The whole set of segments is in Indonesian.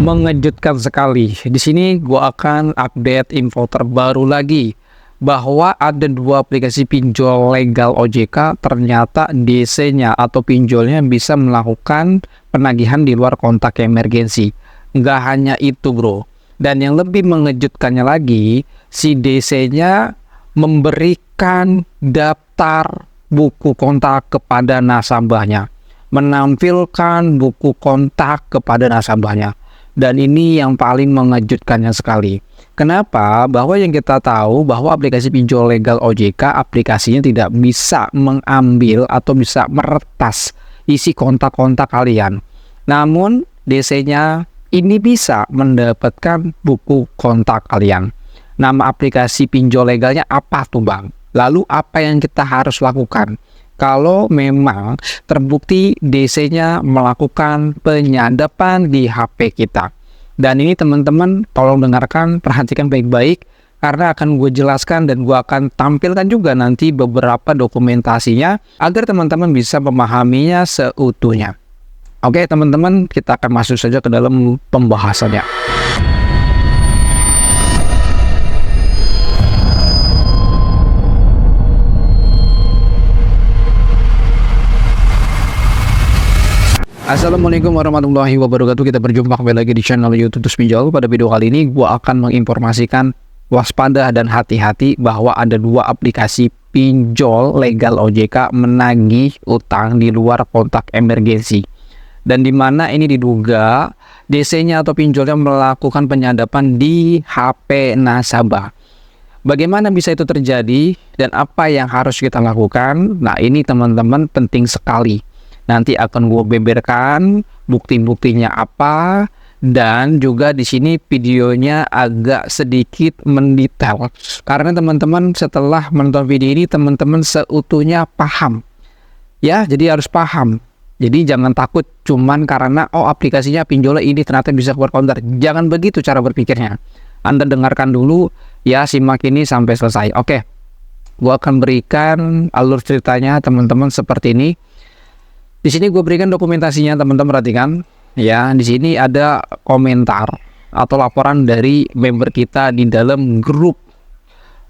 Mengejutkan sekali. Di sini gua akan update info terbaru lagi bahwa ada dua aplikasi pinjol legal OJK ternyata DC-nya atau pinjolnya bisa melakukan penagihan di luar kontak emergensi. Nggak hanya itu, bro. Dan yang lebih mengejutkannya lagi, si DC-nya memberikan daftar buku kontak kepada nasabahnya, menampilkan buku kontak kepada nasabahnya. Dan ini yang paling mengejutkannya sekali. Kenapa? Bahwa yang kita tahu bahwa aplikasi pinjol legal OJK aplikasinya tidak bisa mengambil atau bisa meretas isi kontak-kontak kalian. Namun DC-nya ini bisa mendapatkan buku kontak kalian. Nama aplikasi pinjol legalnya apa tuh, Bang? Lalu apa yang kita harus lakukan kalau memang terbukti DC-nya melakukan penyadapan di HP kita? Dan ini teman-teman tolong dengarkan, perhatikan baik-baik, karena akan gue jelaskan dan gue akan tampilkan juga nanti beberapa dokumentasinya agar teman-teman bisa memahaminya seutuhnya. Oke teman-teman, kita akan masuk saja ke dalam pembahasannya. Assalamualaikum warahmatullahi wabarakatuh. Kita berjumpa kembali lagi di channel YouTube Pinjol. Pada video kali ini gua akan menginformasikan waspada dan hati-hati bahwa ada dua aplikasi pinjol legal OJK menagih utang di luar kontak emergensi. Dan di mana ini diduga DC-nya atau pinjolnya melakukan penyadapan di HP nasabah. Bagaimana bisa itu terjadi dan apa yang harus kita lakukan? Nah, ini teman-teman penting sekali. Nanti akan gue beberkan bukti-buktinya apa, dan juga di sini videonya agak sedikit mendetail karena teman-teman setelah menonton video ini teman-teman seutuhnya paham ya, jadi harus paham. Jadi jangan takut cuman karena aplikasinya pinjolnya ini ternyata bisa keluar kontak. Jangan begitu cara berpikirnya. Anda dengarkan dulu ya, simak ini sampai selesai. Oke, gue akan berikan alur ceritanya teman-teman seperti ini. Di sini gue berikan dokumentasinya, teman-teman perhatikan ya. Di sini ada komentar atau laporan dari member kita di dalam grup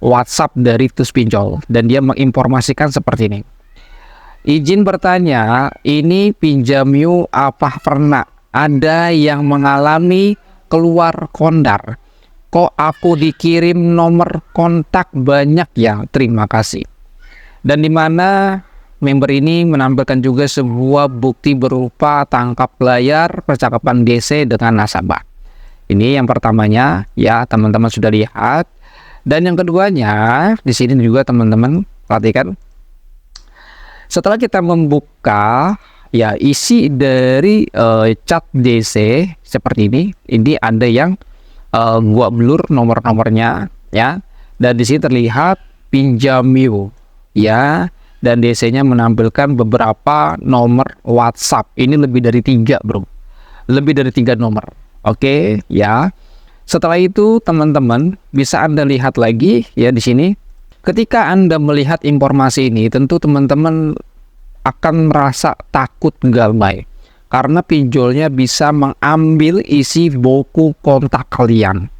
WhatsApp dari Tus Pinjol, dan dia menginformasikan seperti ini. Izin bertanya, ini pinjam yuk apa pernah ada yang mengalami keluar kondar? Kok aku dikirim nomor kontak banyak ya? Terima kasih. Dan di mana member ini menampilkan juga sebuah bukti berupa tangkap layar percakapan DC dengan nasabah. Ini yang pertamanya ya, teman-teman sudah lihat. Dan yang keduanya di sini juga teman-teman perhatikan. Setelah kita membuka ya isi dari chat DC seperti ini ada yang gua blur nomor-nomornya ya. Dan di sini terlihat pinjam you ya. Dan DC-nya menampilkan beberapa nomor WhatsApp. Ini lebih dari 3, bro. Lebih dari 3 nomor. Oke, ya. Setelah itu, teman-teman bisa Anda lihat lagi ya di sini. Ketika Anda melihat informasi ini, tentu teman-teman akan merasa takut galbay. Karena pinjolnya bisa mengambil isi buku kontak kalian.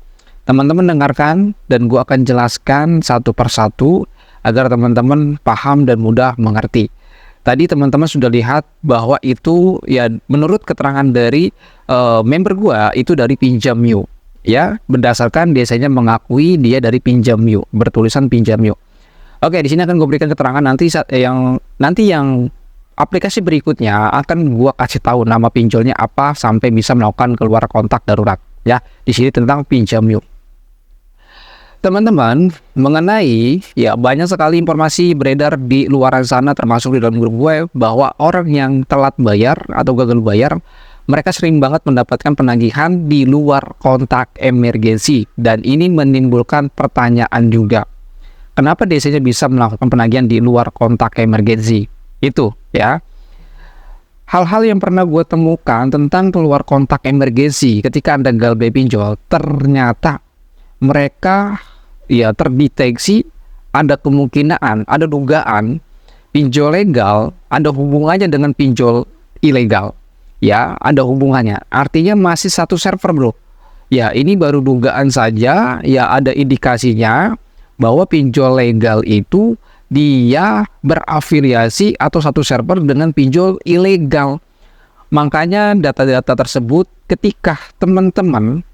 Teman-teman dengarkan dan gua akan jelaskan satu persatu agar teman-teman paham dan mudah mengerti. Tadi teman-teman sudah lihat bahwa itu ya menurut keterangan dari member gua itu dari pinjam yuk ya, berdasarkan biasanya mengakui dia dari pinjam yuk, bertulisan pinjam yuk. Oke, di sini akan gue berikan keterangan nanti yang aplikasi berikutnya akan gua kasih tahu nama pinjolnya apa sampai bisa melakukan keluar kontak darurat ya. Di sini tentang pinjam yuk. Teman-teman, mengenai ya banyak sekali informasi beredar di luar sana termasuk di dalam grup gue bahwa orang yang telat bayar atau gagal bayar, mereka sering banget mendapatkan penagihan di luar kontak emergensi, dan ini menimbulkan pertanyaan juga. Kenapa DC-nya bisa melakukan penagihan di luar kontak emergensi? Itu ya. Hal-hal yang pernah gue temukan tentang keluar kontak emergensi ketika Anda gagal pinjol, ternyata mereka ya terdeteksi ada kemungkinan, ada dugaan pinjol legal ada hubungannya dengan pinjol ilegal Ya, ada hubungannya. Artinya masih satu server, bro. Ya, ini baru dugaan saja. Ya, ada indikasinya bahwa pinjol legal itu dia berafiliasi atau satu server dengan pinjol ilegal. Makanya data-data tersebut ketika teman-teman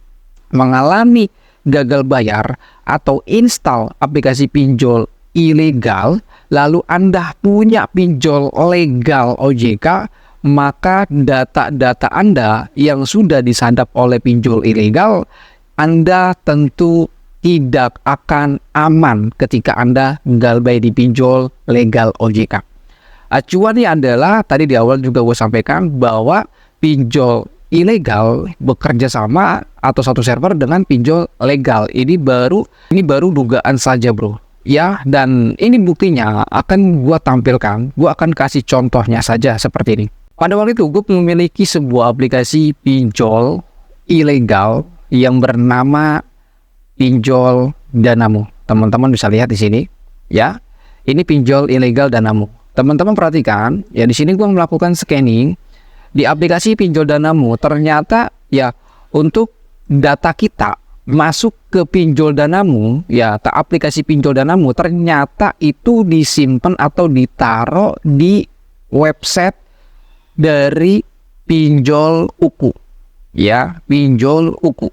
mengalami gagal bayar atau install aplikasi pinjol ilegal, lalu Anda punya pinjol legal OJK, maka data-data Anda yang sudah disadap oleh pinjol ilegal, Anda tentu tidak akan aman ketika Anda galbay di pinjol legal OJK. Acuannya adalah tadi di awal juga gue sampaikan bahwa pinjol ilegal bekerja sama atau satu server dengan pinjol legal. Ini baru dugaan saja, bro. Ya, dan ini buktinya akan gue tampilkan. Gue akan kasih contohnya saja seperti ini. Pada waktu itu gue memiliki sebuah aplikasi pinjol ilegal yang bernama Pinjol Danamu. Teman-teman bisa lihat di sini, ya. Ini pinjol ilegal Danamu. Teman-teman perhatikan, ya di sini gue melakukan scanning di aplikasi Pinjol Danamu. Ternyata ya untuk data kita masuk ke Pinjol Danamu, ya ke aplikasi Pinjol Danamu, ternyata itu disimpan atau ditaruh di website dari Pinjol Uku. Ya, Pinjol Uku.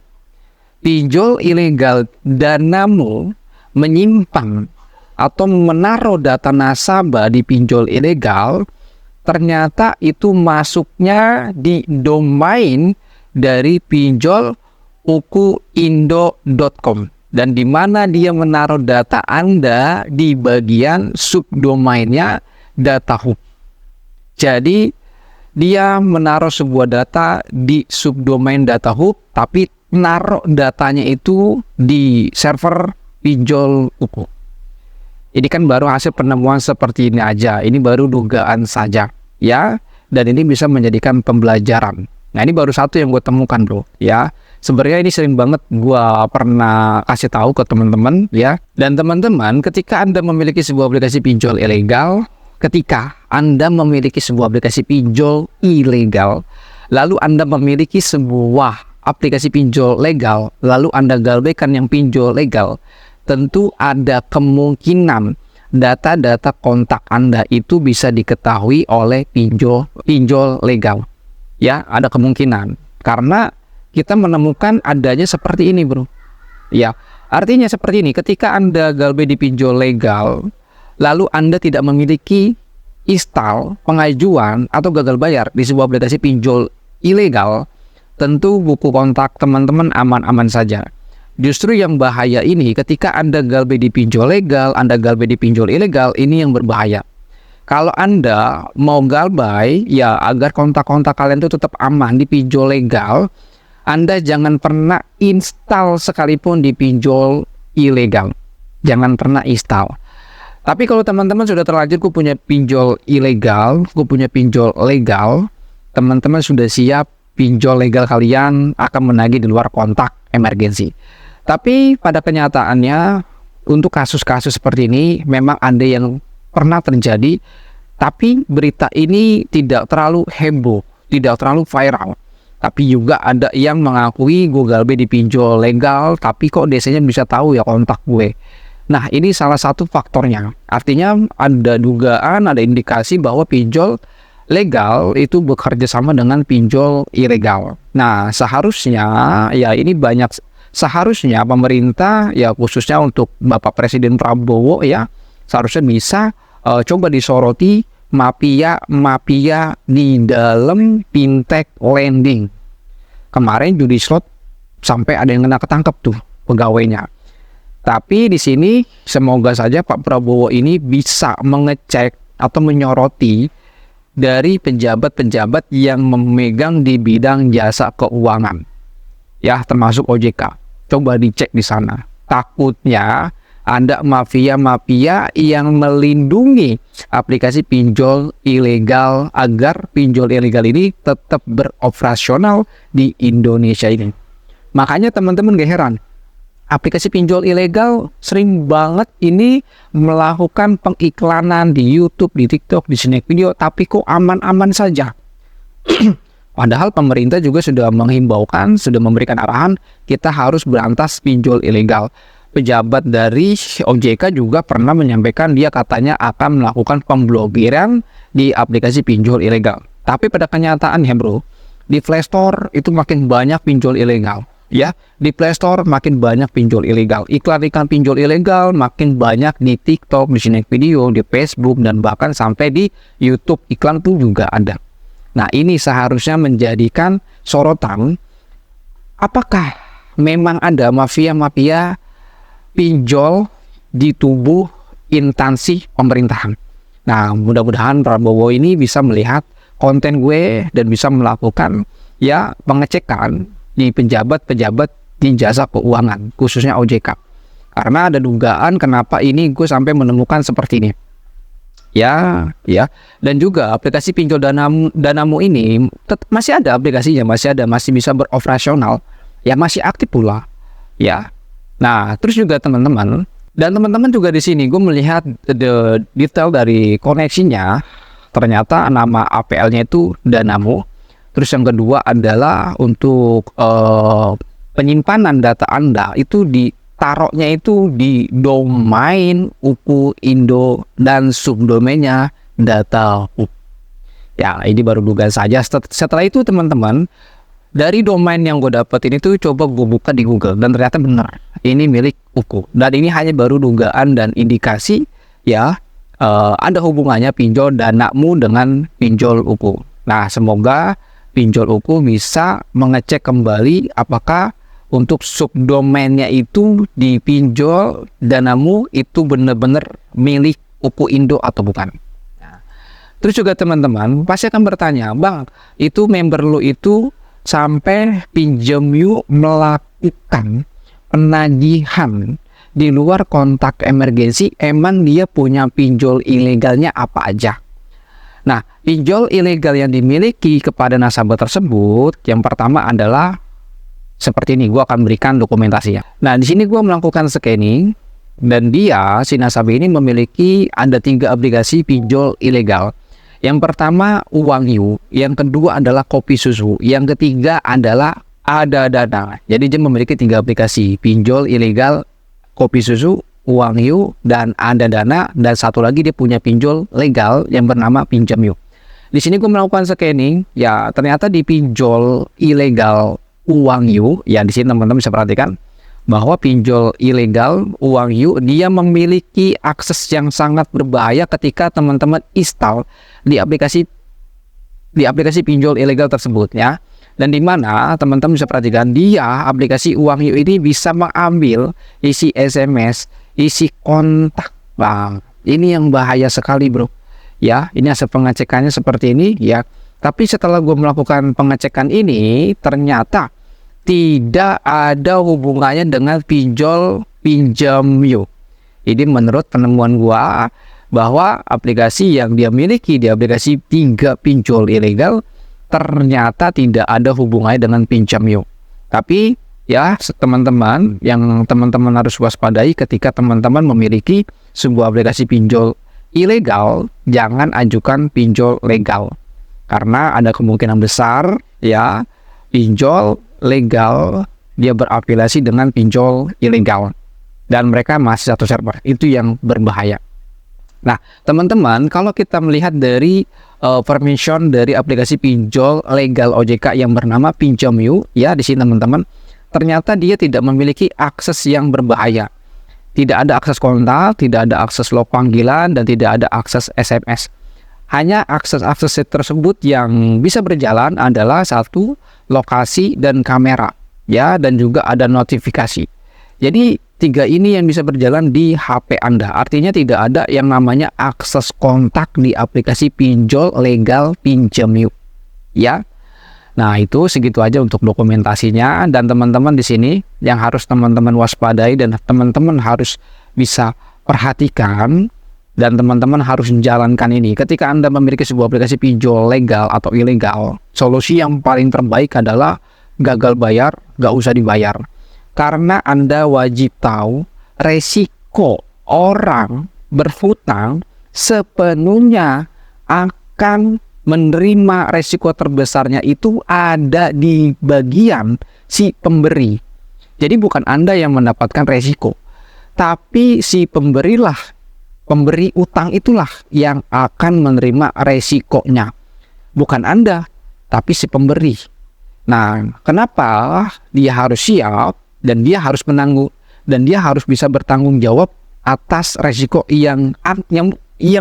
Pinjol ilegal Danamu menyimpan atau menaruh data nasabah di pinjol ilegal, ternyata itu masuknya di domain dari pinjol ukuindo.com, dan di mana dia menaruh data Anda di bagian subdomainnya DataHub. Jadi dia menaruh sebuah data di subdomain DataHub, tapi naruh datanya itu di server pinjol Uku. Ini kan baru hasil penemuan seperti ini aja. Ini baru dugaan saja, ya. Dan ini bisa menjadikan pembelajaran. Nah, ini baru satu yang gue temukan, bro. Ya, sebenarnya ini sering banget gue pernah kasih tahu ke teman-teman, ya. Dan teman-teman, ketika Anda memiliki sebuah aplikasi pinjol ilegal, lalu Anda memiliki sebuah aplikasi pinjol legal, lalu Anda galbaikan yang pinjol legal, tentu ada kemungkinan data-data kontak Anda itu bisa diketahui oleh pinjol legal. Ya, ada kemungkinan. Karena kita menemukan adanya seperti ini, bro. Ya, artinya seperti ini. Ketika Anda galbay di pinjol legal, lalu Anda tidak memiliki install, pengajuan, atau gagal bayar di sebuah aplikasi pinjol ilegal, tentu buku kontak teman-teman aman-aman saja. Justru yang bahaya ini ketika Anda galbay di pinjol legal, Anda galbay di pinjol ilegal, ini yang berbahaya. Kalau Anda mau galbay, ya agar kontak-kontak kalian itu tetap aman di pinjol legal, Anda jangan pernah install sekalipun di pinjol ilegal. Jangan pernah install. Tapi kalau teman-teman sudah terlanjur, gue punya pinjol ilegal, gue punya pinjol legal, teman-teman sudah siap, pinjol legal kalian akan menagih di luar kontak emergensi. Tapi pada kenyataannya untuk kasus-kasus seperti ini memang ada yang pernah terjadi, tapi berita ini tidak terlalu heboh, tidak terlalu viral. Tapi juga ada yang mengakui gue galbay di pinjol legal, tapi kok desanya bisa tahu ya kontak gue. Nah, ini salah satu faktornya. Artinya ada dugaan, ada indikasi bahwa pinjol legal itu bekerja sama dengan pinjol ilegal. Nah, seharusnya ya ini seharusnya pemerintah, ya khususnya untuk Bapak Presiden Prabowo, ya seharusnya bisa coba disoroti mafia di dalam fintech lending. Kemarin judi slot sampai ada yang kena ketangkep tuh pegawainya. Tapi di sini semoga saja Pak Prabowo ini bisa mengecek atau menyoroti dari penjabat-penjabat yang memegang di bidang jasa keuangan, ya termasuk OJK. Coba dicek di sana. Takutnya ada mafia-mafia yang melindungi aplikasi pinjol ilegal agar pinjol ilegal ini tetap beroperasional di Indonesia ini. Makanya teman-teman gak heran, aplikasi pinjol ilegal sering banget ini melakukan pengiklanan di YouTube, di TikTok, di Snack Video, tapi kok aman-aman saja. Padahal pemerintah juga sudah menghimbaukan, sudah memberikan arahan, kita harus berantas pinjol ilegal. Pejabat dari OJK juga pernah menyampaikan dia katanya akan melakukan pemblokiran di aplikasi pinjol ilegal. Tapi pada kenyataannya bro, di Play Store itu makin banyak pinjol ilegal. Ya, di Play Store makin banyak pinjol ilegal. Iklan-iklan pinjol ilegal makin banyak di TikTok, di Snack Video, di Facebook, dan bahkan sampai di YouTube iklan tuh juga ada. Nah, ini seharusnya menjadikan sorotan, apakah memang ada mafia-mafia pinjol di tubuh instansi pemerintahan. Nah, mudah-mudahan Prabowo ini bisa melihat konten gue dan bisa melakukan ya pengecekan di pejabat-pejabat di jasa keuangan, khususnya OJK. Karena ada dugaan kenapa ini gue sampai menemukan seperti ini. Ya, dan juga aplikasi pinjol Danamu ini masih ada aplikasinya, masih bisa beroperasional, ya masih aktif pula, ya. Nah, terus juga teman-teman juga di sini gue melihat the detail dari koneksinya, ternyata nama APL-nya itu Danamu. Terus yang kedua adalah untuk penyimpanan data Anda itu taruhnya itu di domain UPU Indo dan subdomainnya data UPU. Ya, ini baru dugaan saja. Setelah itu teman-teman, dari domain yang gue dapetin itu coba gue buka di Google dan ternyata benar ini milik UPU. Dan ini hanya baru dugaan dan indikasi ya ada hubungannya pinjol Danamu dengan pinjol UPU. Nah, semoga pinjol UPU bisa mengecek kembali apakah untuk subdomainnya itu di pinjol Danamu itu benar-benar milik UPU Indo atau bukan. Nah, terus juga teman-teman pasti akan bertanya, bang, itu member lu itu sampai pinjam yuk melakukan penagihan di luar kontak emergensi, emang dia punya pinjol ilegalnya apa aja? Nah, pinjol ilegal yang dimiliki kepada nasabah tersebut, yang pertama adalah seperti ini, gue akan berikan dokumentasinya. Nah, di sini gue melakukan scanning dan si nasabah ini memiliki ada 3 aplikasi pinjol ilegal. Yang pertama Uang You, yang kedua adalah Kopi Susu, yang ketiga adalah Ada Dana. Jadi dia memiliki 3 aplikasi pinjol ilegal, Kopi Susu, Uang You, dan Ada Dana, dan satu lagi dia punya pinjol legal yang bernama Pinjam You. Di sini gue melakukan scanning, ya ternyata di pinjol ilegal Uang You, ya di sini teman-teman bisa perhatikan bahwa pinjol ilegal Uang You dia memiliki akses yang sangat berbahaya ketika teman-teman install di aplikasi pinjol ilegal tersebut ya. Dan di mana teman-teman bisa perhatikan dia aplikasi Uang You ini bisa mengambil isi SMS, isi kontak. Nah, ini yang bahaya sekali bro. Ya, ini hasil pengecekannya seperti ini ya. Tapi setelah gue melakukan pengecekan ini, ternyata tidak ada hubungannya dengan Pinjam You. Ini menurut penemuan gue bahwa aplikasi yang dia miliki di aplikasi 3 pinjol ilegal ternyata tidak ada hubungannya dengan Pinjam You. Tapi ya teman-teman, yang teman-teman harus waspadai ketika teman-teman memiliki sebuah aplikasi pinjol ilegal, jangan ajukan pinjol legal. Karena ada kemungkinan besar ya pinjol legal dia berafiliasi dengan pinjol ilegal dan mereka masih satu server. Itu yang berbahaya. Nah, teman-teman, kalau kita melihat dari permission dari aplikasi pinjol legal OJK yang bernama Pinjam You, ya di sini teman-teman, ternyata dia tidak memiliki akses yang berbahaya. Tidak ada akses kontak, tidak ada akses log panggilan, dan tidak ada akses SMS. Hanya akses-akses tersebut yang bisa berjalan adalah satu, lokasi dan kamera, ya, dan juga ada notifikasi. Jadi 3 ini yang bisa berjalan di HP Anda. Artinya tidak ada yang namanya akses kontak di aplikasi pinjol legal Pinjam You, ya. Nah, itu segitu aja untuk dokumentasinya, dan teman-teman di sini yang harus teman-teman waspadai dan teman-teman harus bisa perhatikan. Dan teman-teman harus menjalankan ini. Ketika Anda memiliki sebuah aplikasi pinjol legal atau ilegal, solusi yang paling terbaik adalah gagal bayar, gak usah dibayar. Karena Anda wajib tahu resiko orang berhutang sepenuhnya akan menerima resiko terbesarnya itu ada di bagian si pemberi. Jadi bukan Anda yang mendapatkan resiko, tapi si pemberi utang itulah yang akan menerima resikonya. Bukan Anda, tapi si pemberi. Nah, kenapa dia harus siap dan dia harus menanggung dan dia harus bisa bertanggung jawab atas resiko yang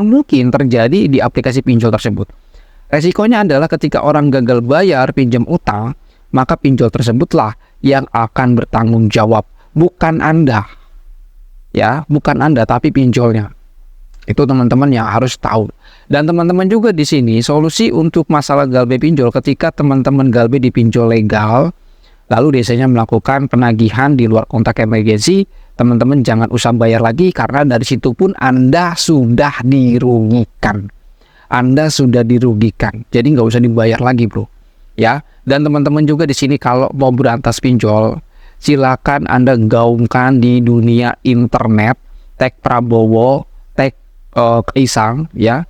mungkin terjadi di aplikasi pinjol tersebut. Resikonya adalah ketika orang gagal bayar pinjam utang, maka pinjol tersebutlah yang akan bertanggung jawab, bukan Anda. Ya, bukan Anda tapi pinjolnya. Itu teman-teman yang harus tahu. Dan teman-teman juga di sini solusi untuk masalah galbe pinjol ketika teman-teman galbe di pinjol legal, lalu biasanya melakukan penagihan di luar kontak emergency, teman-teman jangan usah bayar lagi karena dari situ pun Anda sudah dirugikan. Anda sudah dirugikan, jadi nggak usah dibayar lagi, bro. Ya, dan teman-teman juga di sini kalau mau berantas pinjol, silakan Anda gaungkan di dunia internet, tag Prabowo, tag Kaisang, ya.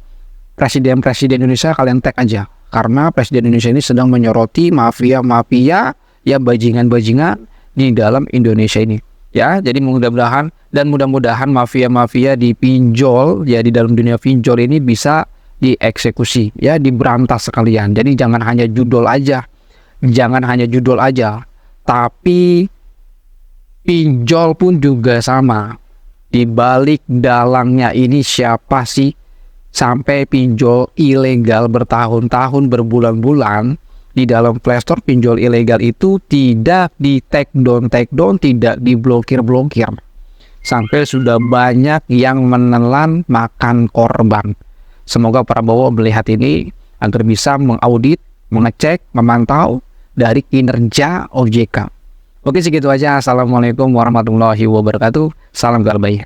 Presiden Indonesia kalian tag aja, karena Presiden Indonesia ini sedang menyoroti mafia-mafia, ya bajingan-bajingan di dalam Indonesia ini. Ya, jadi mudah-mudahan mafia-mafia di pinjol, ya di dalam dunia pinjol ini bisa dieksekusi, ya diberantas sekalian. Jadi jangan hanya judul aja, tapi pinjol pun juga sama. Di balik dalangnya ini siapa sih sampai pinjol ilegal bertahun-tahun, berbulan-bulan di dalam Playstore? Pinjol ilegal itu tidak di take down, tidak diblokir, sampai sudah banyak yang menelan makan korban. Semoga Prabowo melihat ini agar bisa mengaudit, mengecek, memantau dari kinerja OJK. Oke, segitu aja. Assalamualaikum warahmatullahi wabarakatuh. Salam galbay.